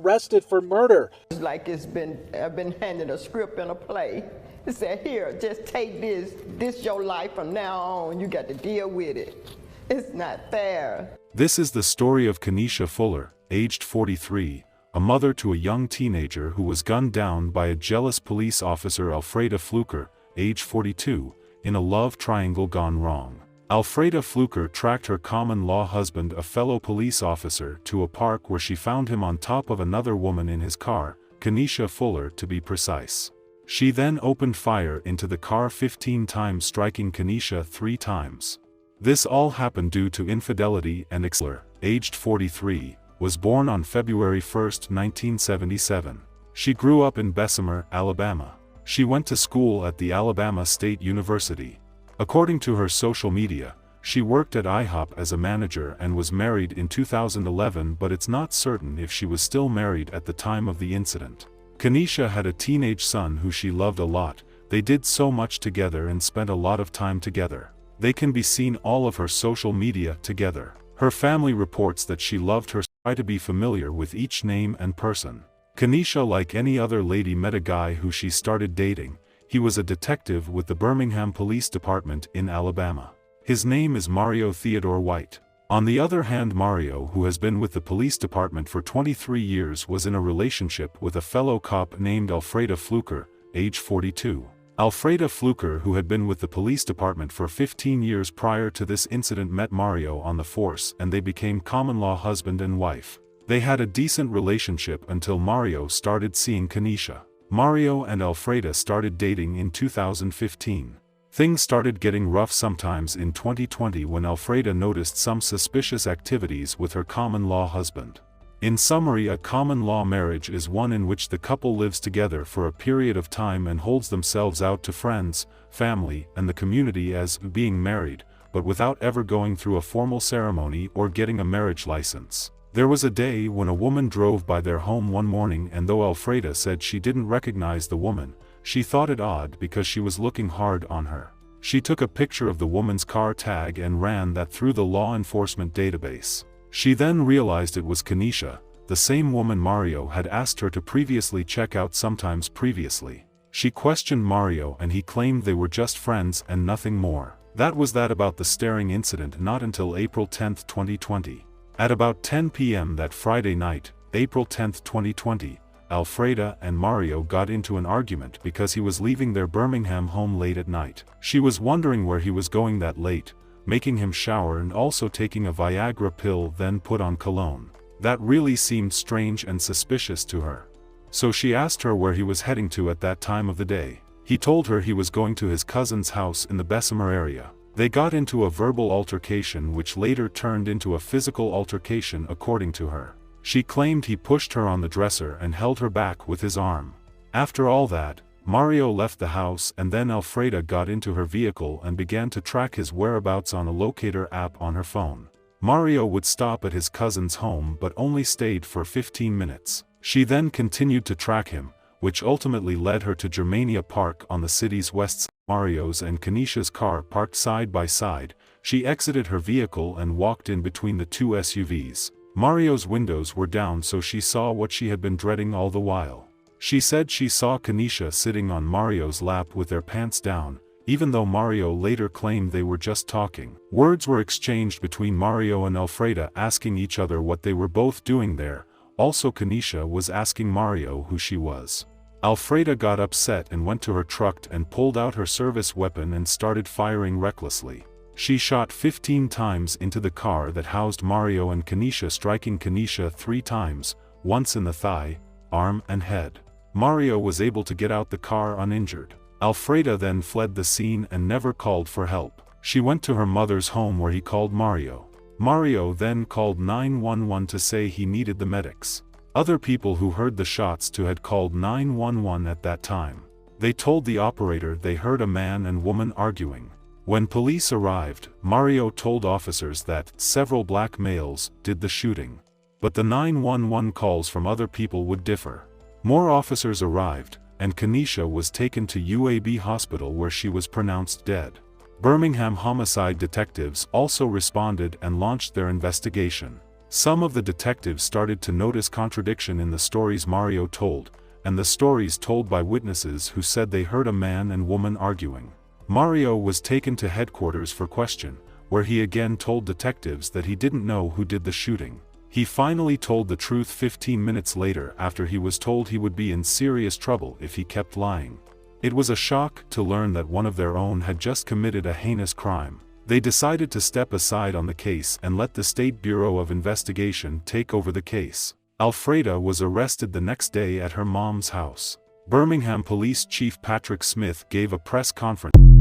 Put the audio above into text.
arrested for murder. It's like I've been handed a script in a play. It said, here, just take this your life from now on. You got to deal with it. It's not fair. This is the story of Kenesha Fuller, aged 43, a mother to a young teenager who was gunned down by a jealous police officer, Alfreda Fluker, age 42, in a love triangle gone wrong. Alfreda Fluker tracked her common-law husband, a fellow police officer, to a park where she found him on top of another woman in his car, Kenesha Fuller to be precise. She then opened fire into the car 15 times, striking Kenesha 3 times. This all happened due to infidelity, and Fuller, aged 43, was born on February 1, 1977. She grew up in Bessemer, Alabama. She went to school at the Alabama State University. According to her social media, she worked at IHOP as a manager and was married in 2011, but it's not certain if she was still married at the time of the incident. Kenesha had a teenage son who she loved a lot. They did so much together and spent a lot of time together. They can be seen all of her social media together. Her family reports that she loved her son. Try to be familiar with each name and person. Kenesha, like any other lady, met a guy who she started dating. He was a detective with the Birmingham Police Department in Alabama. His name is Mario Theodore White. On the other hand, Mario, who has been with the police department for 23 years, was in a relationship with a fellow cop named Alfreda Fluker, age 42. Alfreda Fluker, who had been with the police department for 15 years prior to this incident, met Mario on the force and they became common-law husband and wife. They had a decent relationship until Mario started seeing Kenesha. Mario and Alfreda started dating in 2015. Things started getting rough sometimes in 2020 when Alfreda noticed some suspicious activities with her common-law husband. In summary, a common-law marriage is one in which the couple lives together for a period of time and holds themselves out to friends, family, and the community as being married, but without ever going through a formal ceremony or getting a marriage license. There was a day when a woman drove by their home one morning, and though Alfreda said she didn't recognize the woman, she thought it odd because she was looking hard on her. She took a picture of the woman's car tag and ran that through the law enforcement database. She then realized it was Kenesha, the same woman Mario had asked her to previously check out sometimes previously. She questioned Mario and he claimed they were just friends and nothing more. That was that about the staring incident. Not until April 10, 2020. At about 10 p.m. that Friday night, April 10, 2020, Alfreda and Mario got into an argument because he was leaving their Birmingham home late at night. She was wondering where he was going that late, making him shower and also taking a Viagra pill, then put on cologne. That really seemed strange and suspicious to her. So she asked her where he was heading to at that time of the day. He told her he was going to his cousin's house in the Bessemer area. They got into a verbal altercation which later turned into a physical altercation according to her. She claimed he pushed her on the dresser and held her back with his arm. After all that, Mario left the house and then Alfreda got into her vehicle and began to track his whereabouts on a locator app on her phone. Mario would stop at his cousin's home but only stayed for 15 minutes. She then continued to track him, which ultimately led her to Germania Park on the city's west side. Mario's and Kenesha's car parked side by side. She exited her vehicle and walked in between the two SUVs. Mario's windows were down so she saw what she had been dreading all the while. She said she saw Kenesha sitting on Mario's lap with their pants down, even though Mario later claimed they were just talking. Words were exchanged between Mario and Alfreda asking each other what they were both doing there. Also, Kenesha was asking Mario who she was. Alfreda got upset and went to her truck and pulled out her service weapon and started firing recklessly. She shot 15 times into the car that housed Mario and Kenesha, striking Kenesha 3 times, once in the thigh, arm and head. Mario was able to get out the car uninjured. Alfreda then fled the scene and never called for help. She went to her mother's home where he called Mario. Mario then called 911 to say he needed the medics. Other people who heard the shots too had called 911 at that time. They told the operator they heard a man and woman arguing. When police arrived, Mario told officers that several black males did the shooting. But the 911 calls from other people would differ. More officers arrived, and Kenesha was taken to UAB Hospital where she was pronounced dead. Birmingham homicide detectives also responded and launched their investigation. Some of the detectives started to notice contradiction in the stories Mario told, and the stories told by witnesses who said they heard a man and woman arguing. Mario was taken to headquarters for question, where he again told detectives that he didn't know who did the shooting. He finally told the truth 15 minutes later after he was told he would be in serious trouble if he kept lying. It was a shock to learn that one of their own had just committed a heinous crime. They decided to step aside on the case and let the State Bureau of Investigation take over the case. Alfreda was arrested the next day at her mom's house. Birmingham Police Chief Patrick Smith gave a press conference.